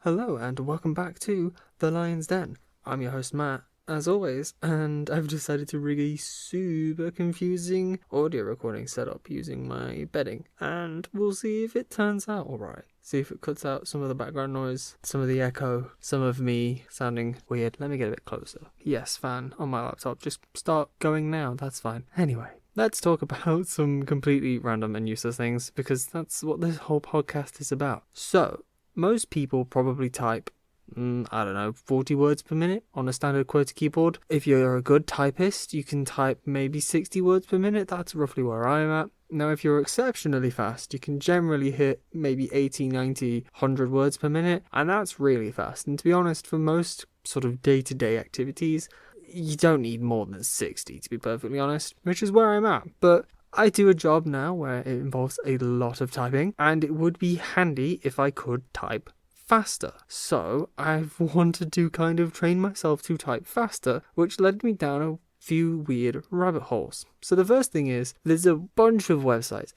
Hello and welcome back to The Lion's Den. I'm your host Matt, as always, and I've decided to rig a super confusing audio recording setup using my bedding, and we'll see if it turns out alright. See if it cuts out some of the background noise, some of the echo, some of me sounding weird. Let me get a bit closer. Yes, fan on my laptop. Just start going now, that's fine. Anyway, let's talk about some completely random and useless things, because that's what this whole podcast is about. So, most people probably type, 40 words per minute on a standard QWERTY keyboard. If you're a good typist, you can type maybe 60 words per minute. That's roughly where I'm at. Now, if you're exceptionally fast, you can generally hit maybe 80, 90, 100 words per minute, and that's really fast. And to be honest, for most sort of day-to-day activities, you don't need more than 60, to be perfectly honest, which is where I'm at. But I do a job now where it involves a lot of typing, and it would be handy if I could type faster. So I've wanted to kind of train myself to type faster, which led me down a few weird rabbit holes. So the first thing is, there's a bunch of websites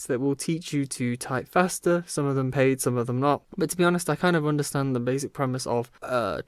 that will teach you to type faster, some of them paid, some of them not. But to be honest, I kind of understand the basic premise of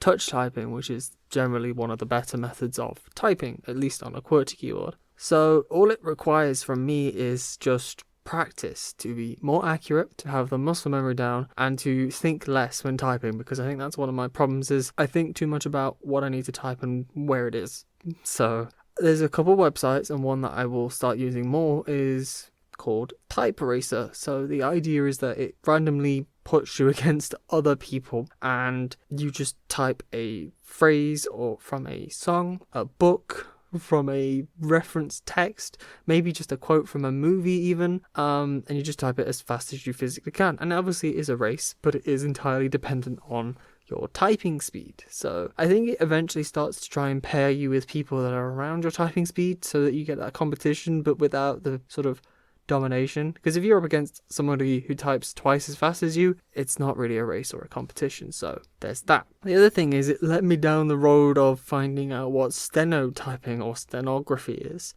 touch typing, which is generally one of the better methods of typing, at least on a QWERTY keyboard. So all it requires from me is just practice to be more accurate, to have the muscle memory down, and to think less when typing, because I think that's one of my problems is I think too much about what I need to type and where it is. So there's a couple websites, and one that I will start using more is called Type Eraser. So the idea is that it randomly puts you against other people, and you just type a phrase or from a song, a book, from a reference text, maybe just a quote from a movie even, and you just type it as fast as you physically can. And obviously it is a race, but it is entirely dependent on your typing speed. So I think it eventually starts to try and pair you with people that are around your typing speed so that you get that competition, but without the sort of domination. Because if you're up against somebody who types twice as fast as you, it's not really a race or a competition. So there's that. The other thing is, it led me down the road of finding out what stenotyping or stenography is.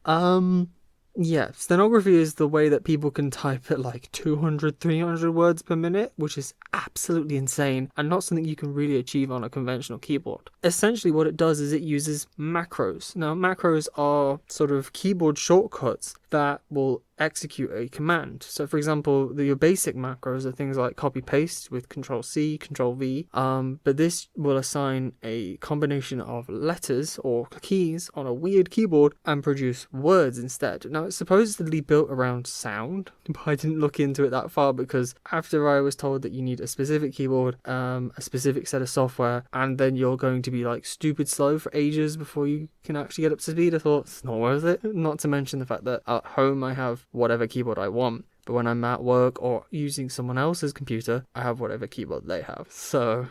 Stenography is the way that people can type at like 200, 300 words per minute, which is absolutely insane and not something you can really achieve on a conventional keyboard. Essentially what it does is it uses macros. Now, macros are sort of keyboard shortcuts that will execute a command. So for example, your basic macros are things like copy paste with Control C, Control V, but this will assign a combination of letters or keys on a weird keyboard and produce words instead. Now, it's supposedly built around sound, but I didn't look into it that far, because after I was told that you need a specific keyboard, a specific set of software, and then you're going to be like stupid slow for ages before you can actually get up to speed, I thought it's not worth it. Not to mention the fact that at home I have whatever keyboard I want, but when I'm at work or using someone else's computer, I have whatever keyboard they have. So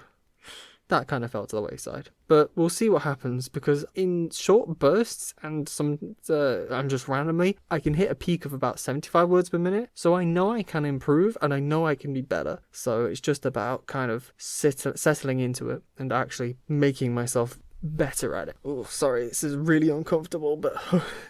that kind of fell to the wayside. But we'll see what happens, because in short bursts and just randomly, I can hit a peak of about 75 words per minute. So I know I can improve, and I know I can be better. So it's just about kind of settling into it and actually making myself better at it. Oh, sorry, this is really uncomfortable, but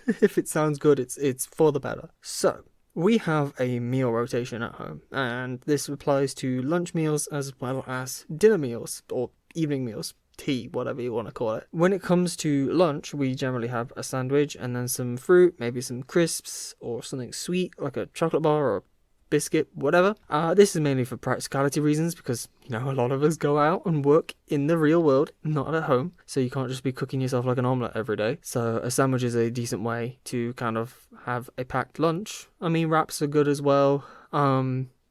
if it sounds good, it's for the better. So we have a meal rotation at home, and this applies to lunch meals as well as dinner meals or evening meals, tea, whatever you want to call it. When it comes to lunch, we generally have a sandwich and then some fruit, maybe some crisps or something sweet like a chocolate bar or a biscuit, whatever. This is mainly for practicality reasons, because a lot of us go out and work in the real world, not at home, so you can't just be cooking yourself like an omelette every day. So a sandwich is a decent way to kind of have a packed lunch. I mean, wraps are good as well.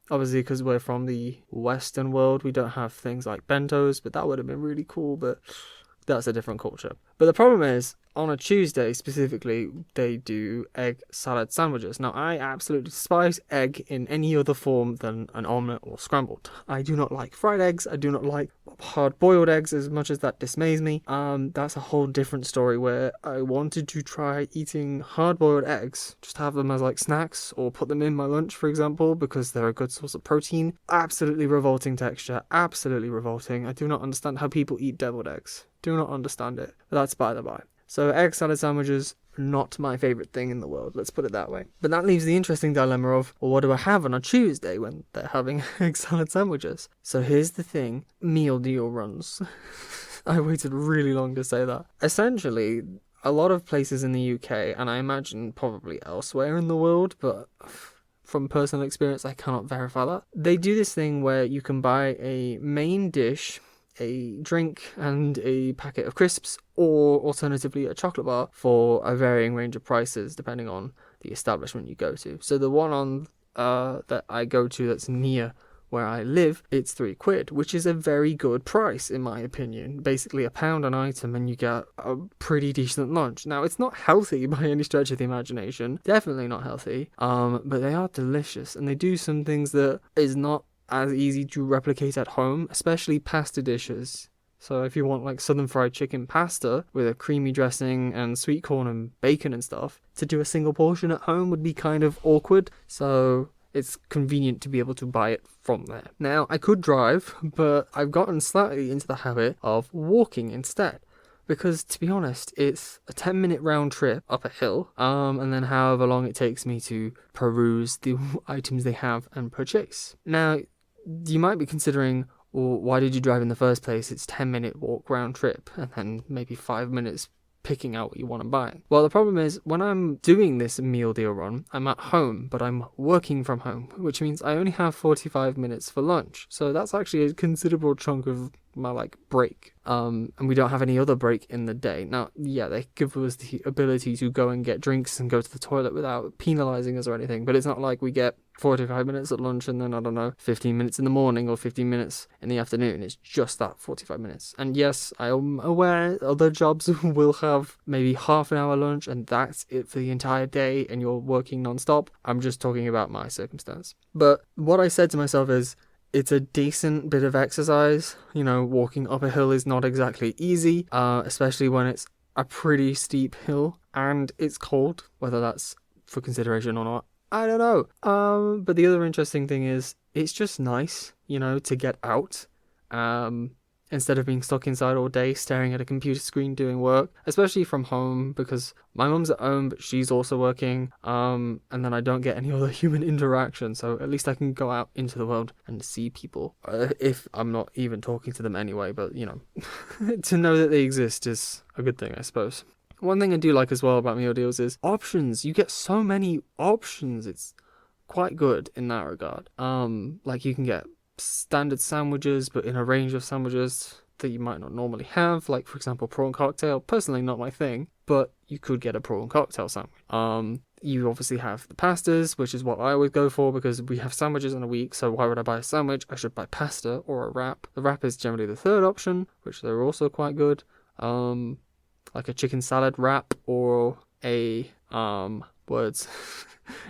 Obviously, because we're from the Western world, we don't have things like bentos, but that would have been really cool, but that's a different culture. But the problem is, on a Tuesday specifically, they do egg salad sandwiches. Now, I absolutely despise egg in any other form than an omelette or scrambled. I do not like fried eggs. I do not like hard-boiled eggs, as much as that dismays me. That's a whole different story, where I wanted to try eating hard-boiled eggs, just have them as like snacks or put them in my lunch, for example, because they're a good source of protein. Absolutely revolting texture. Absolutely revolting. I do not understand how people eat deviled eggs. Do not understand it. But that's by the by. So egg salad sandwiches, not my favourite thing in the world, let's put it that way. But that leaves the interesting dilemma of, well, what do I have on a Tuesday when they're having egg salad sandwiches? So here's the thing, meal deal runs. I waited really long to say that. Essentially, a lot of places in the UK, and I imagine probably elsewhere in the world, but from personal experience I cannot verify that, they do this thing where you can buy a main dish, a drink and a packet of crisps, or alternatively a chocolate bar for a varying range of prices depending on the establishment you go to. So the one on that I go to that's near where I live, it's £3, which is a very good price in my opinion. Basically £1 an item and you get a pretty decent lunch. Now it's not healthy by any stretch of the imagination, definitely not healthy, but they are delicious and they do some things that is not as easy to replicate at home, especially pasta dishes. So if you want like southern fried chicken pasta with a creamy dressing and sweet corn and bacon and stuff, to do a single portion at home would be kind of awkward. So it's convenient to be able to buy it from there. Now, I could drive, but I've gotten slightly into the habit of walking instead. Because, to be honest, it's a 10-minute round trip up a hill, and then however long it takes me to peruse the items they have and purchase. Now, you might be considering, well, why did you drive in the first place? It's 10-minute walk round trip, and then maybe 5 minutes picking out what you want to buy. Well, the problem is, when I'm doing this meal deal run, I'm at home, but I'm working from home, which means I only have 45 minutes for lunch. So that's actually a considerable chunk of my break. And we don't have any other break in the day. Now, yeah, they give us the ability to go and get drinks and go to the toilet without penalizing us or anything, but it's not like we get 45 minutes at lunch and then, I don't know, 15 minutes in the morning or 15 minutes in the afternoon. It's just that 45 minutes. And yes, I am aware other jobs will have maybe half an hour lunch and that's it for the entire day and you're working non-stop. I'm just talking about my circumstance. But what I said to myself is, it's a decent bit of exercise. You know, walking up a hill is not exactly easy, especially when it's a pretty steep hill and it's cold, whether that's for consideration or not, I don't know. But the other interesting thing is, it's just nice, you know, to get out, instead of being stuck inside all day staring at a computer screen doing work, especially from home, because my mum's at home but she's also working, and then I don't get any other human interaction, so at least I can go out into the world and see people, if I'm not even talking to them anyway, but you know, to know that they exist is a good thing, I suppose. One thing I do like as well about meal deals is options. You get so many options, it's quite good in that regard. Like you can get standard sandwiches, but in a range of sandwiches that you might not normally have, like for example prawn cocktail. Personally not my thing, but you could get a prawn cocktail sandwich. You obviously have the pastas, which is what I always go for because we have sandwiches in a week, so why would I buy a sandwich? I should buy pasta or a wrap. The wrap is generally the third option, which they're also quite good. Like a chicken salad wrap or a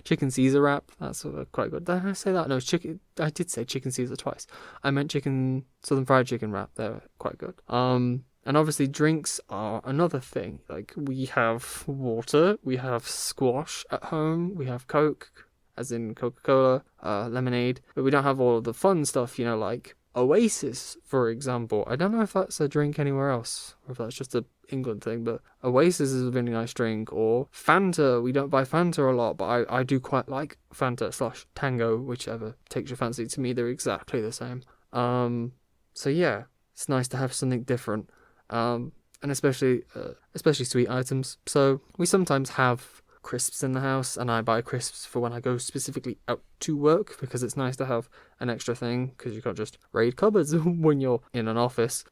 chicken Caesar wrap. That's quite good. Did I say that? No, chicken. I did say chicken Caesar twice. I meant southern fried chicken wrap. They're quite good. And obviously drinks are another thing. Like we have water, we have squash at home, we have Coke, as in Coca-Cola, lemonade, but we don't have all of the fun stuff, you know, like Oasis, for example. I don't know if that's a drink anywhere else, or if that's just a England thing, but Oasis is a really nice drink. Or Fanta. We don't buy Fanta a lot, but I do quite like Fanta / Tango, whichever takes your fancy. To me, they're exactly the same. So yeah, it's nice to have something different. And especially sweet items. So we sometimes have crisps in the house, and I buy crisps for when I go specifically out to work, because it's nice to have an extra thing, because you can't just raid cupboards when you're in an office.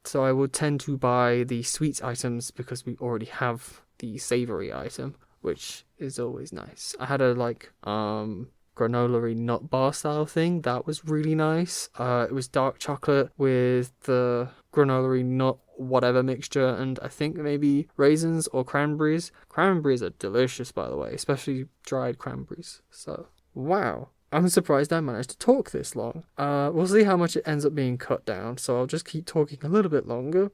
So I would tend to buy the sweet items because we already have the savoury item, which is always nice. I had a granola-y nut bar style thing. That was really nice. It was dark chocolate with the granola-y nut whatever mixture, and I think maybe raisins or cranberries. Cranberries are delicious, by the way, especially dried cranberries. So, wow. I'm surprised I managed to talk this long. We'll see how much it ends up being cut down, so I'll just keep talking a little bit longer.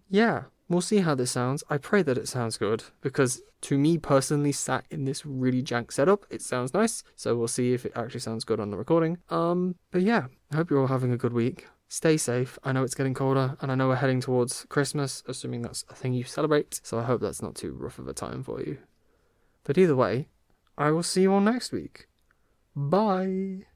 Yeah, we'll see how this sounds. I pray that it sounds good, because to me personally, sat in this really jank setup, it sounds nice, so we'll see if it actually sounds good on the recording. But yeah, I hope you're all having a good week. Stay safe. I know it's getting colder, and I know we're heading towards Christmas, assuming that's a thing you celebrate, so I hope that's not too rough of a time for you. But either way, I will see you all next week. Bye!